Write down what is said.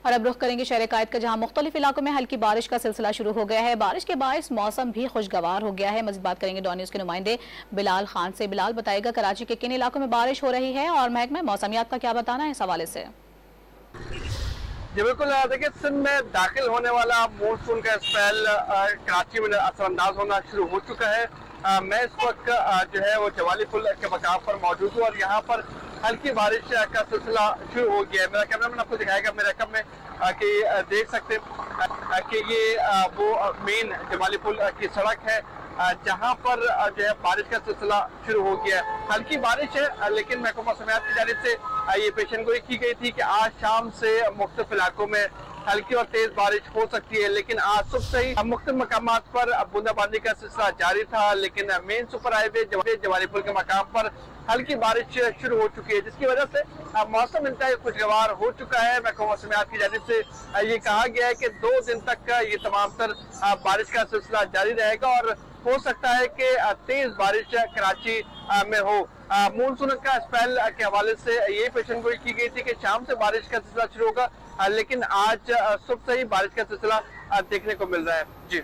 और अब रुख करेंगे शहर कायद का, जहां मुख्तलिफ इलाकों में हल्की बारिश का सिलसिला शुरू हो गया है। बारिश के बायस मौसम भी खुशगवार हो गया है। मज़ीद बात करेंगे डॉन न्यूज़ के नुमाइंदे बिलाल खान से। बिलाल, बताएगा कराची के किन इलाकों में बारिश हो रही है और महकमा मौसमियात का क्या बताना है इस हवाले से। जी बिल्कुल, देखिए सिंध में दाखिल होने वाला मानसून का स्पेल कराची में असरअंदाज होना शुरू हो चुका है। मैं इस वक्त जो है वो जवाली पुल के मकाम पर मौजूद हूँ और यहाँ पर हल्की बारिश का सिलसिला शुरू हो गया है। मेरा कैमरामैन आपको दिखाएगा मेरे रकम में कि देख सकते हैं कि ये वो मेन जवाली पुल की सड़क है जहाँ पर जो है बारिश का सिलसिला शुरू हो गया है। हल्की बारिश है लेकिन महकमा मौसमियात की जानिब से ये पेशनगोई की गई थी कि आज शाम से मुख्तलिफ इलाकों में हल्की और तेज बारिश हो सकती है, लेकिन आज सुबह से ही मुख्तलिफ मकामात पर बूंदाबांदी का सिलसिला जारी था। लेकिन मेन सुपर हाईवे जवाली पुल के मकाम पर हल्की बारिश शुरू हो चुकी है, जिसकी वजह से मौसम इंतहाई खुशगवार हो चुका है। महकमा मौसमियात की जानिब से ये कहा गया है कि 2 दिन तक ये तमाम तर बारिश का सिलसिला जारी रहेगा और हो सकता है कि तेज बारिश कराची में हो। मानसून का स्पेल के हवाले से ये पेशनगोई की गई थी कि शाम से बारिश का सिलसिला शुरू होगा, लेकिन आज सुबह से ही बारिश का सिलसिला देखने को मिल रहा है। जी।